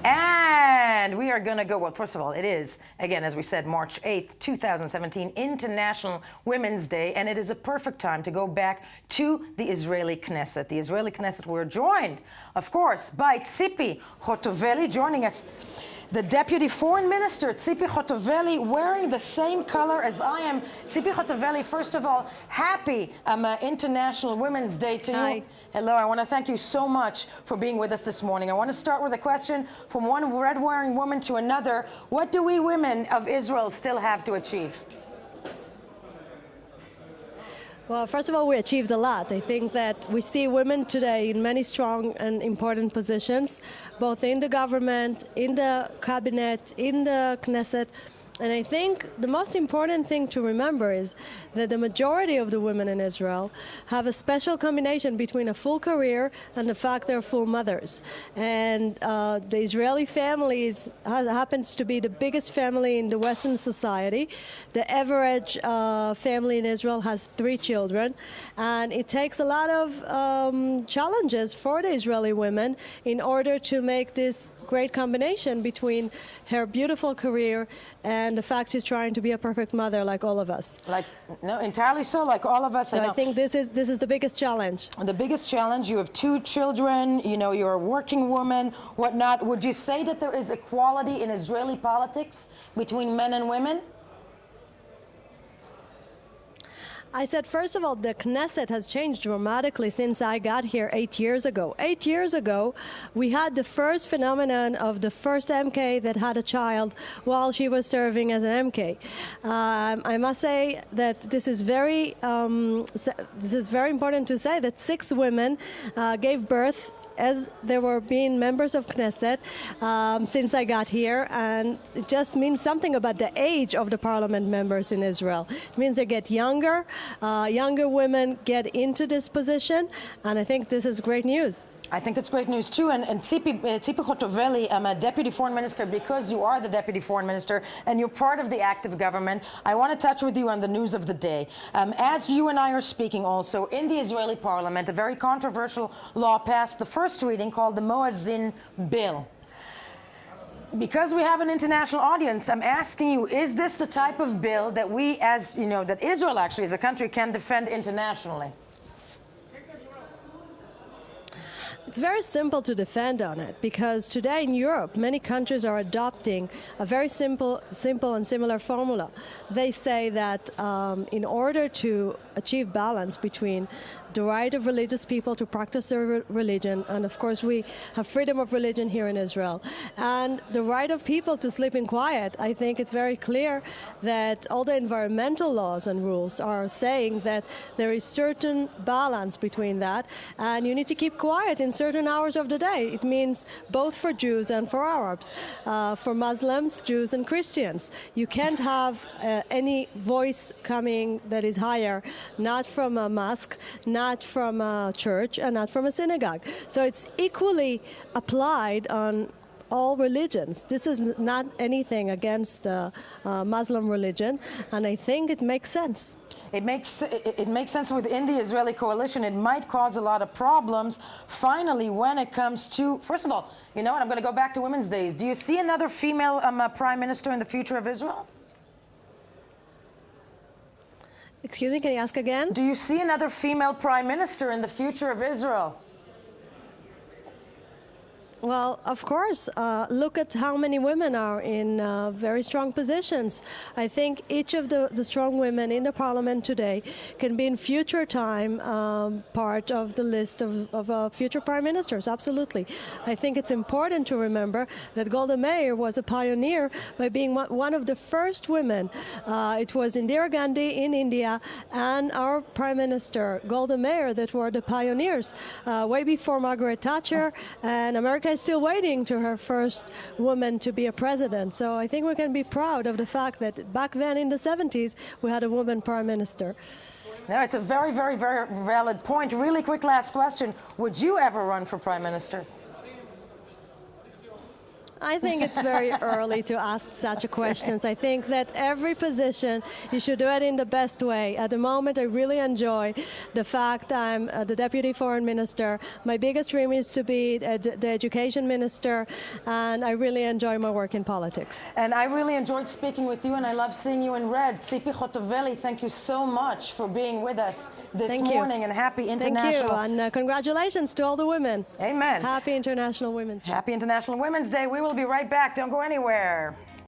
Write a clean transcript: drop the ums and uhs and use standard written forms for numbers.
And we are going to go, well, first of all, it is, again, as we said, March 8th, 2017, International Women's Day, and it is a perfect time to go back to the Israeli Knesset. The Israeli Knesset, we're joined, of course, by Tzipi Hotovely, joining us. The Deputy Foreign Minister, Tzipi Hotovely, wearing the same color as I am. Tzipi Hotovely, first of all, happy International Women's Day to Hi. you. Hello, I want to thank you so much for being with us this morning. I want to start with a question from one red-wearing woman to another. What do we women of Israel still have to achieve? Well, first of all, we achieved a lot. I think that we see women today in many strong and important positions, both in the government, in the cabinet, in the Knesset. And I think the most important thing to remember is that the majority of the women in Israel have a special combination between a full career and the fact they're full mothers. And the Israeli families happens to be the biggest family in the Western society. The average family in Israel has 3 children. And it takes a lot of challenges for the Israeli women in order to make this great combination between her beautiful career and the fact she's trying to be a perfect mother like all of us. Like, no, entirely so, like all of us. So I think this is the biggest challenge. The biggest challenge, you have 2 children, you know, you're a working woman, whatnot. Would you say that there is equality in Israeli politics between men and women? I said, first of all, the Knesset has changed dramatically since I got here 8 years ago. 8 years ago, we had the first phenomenon of the first MK that had a child while she was serving as an MK. I must say that this is very important to say that 6 women gave birth as they were being members of Knesset since I got here, and it just means something about the age of the parliament members in Israel. It means they get younger, younger women get into this position, and I think this is great news. I think it's great news too. And Tzipi Hotovely, I'm a Deputy Foreign Minister, because you are the Deputy Foreign Minister and you're part of the active government. I want to touch with you on the news of the day. As you and I are speaking also, in the Israeli parliament, a very controversial law passed the first reading called the Muezzin bill. Because we have an international audience, I'm asking you, is this the type of bill that we, as you know, that Israel actually as a country can defend internationally? It's very simple to defend on it, because today in Europe, many countries are adopting a very simple and similar formula. They say that in order to achieve balance between the right of religious people to practice their religion, and of course we have freedom of religion here in Israel, and the right of people to sleep in quiet, I think it's very clear that all the environmental laws and rules are saying that there is certain balance between that, and you need to keep quiet in certain hours of the day. It means both for Jews and for Arabs, for Muslims, Jews and Christians. You can't have any voice coming that is higher, not from a mosque, not from a church, and not from a synagogue. So it's equally applied on all religions. This is not anything against the Muslim religion, and I think it makes sense. It makes sense within the Israeli coalition. It might cause a lot of problems. Finally, when it comes to, first of all, you know what, I'm going to go back to Women's Day. Do you see another female prime minister in the future of Israel? Excuse me, can you ask again? Do you see another female prime minister in the future of Israel? Well, of course. Look at how many women are in very strong positions. I think each of the strong women in the parliament today can be in future time part of the list of future prime ministers, absolutely. I think it's important to remember that Golda Meir was a pioneer by being one of the first women. It was Indira Gandhi in India and our prime minister, Golda Meir, that were the pioneers way before Margaret Thatcher, and America is still waiting to her first woman to be a president. So I think we can be proud of the fact that back then in the 70s, we had a woman prime minister. No, it's a very, very, very valid point. Really quick last question. Would you ever run for prime minister? I think it's very early to ask such a questions. I think that every position, you should do it in the best way. At the moment, I really enjoy the fact I'm the Deputy Foreign Minister. My biggest dream is to be the Education Minister, and I really enjoy my work in politics. And I really enjoyed speaking with you, and I love seeing you in red. Tzipi Hotovely, thank you so much for being with us this morning, and happy International... Thank you, and congratulations to all the women. Amen. Happy International Women's Day. Happy International Women's Day. We will be right back. Don't go anywhere.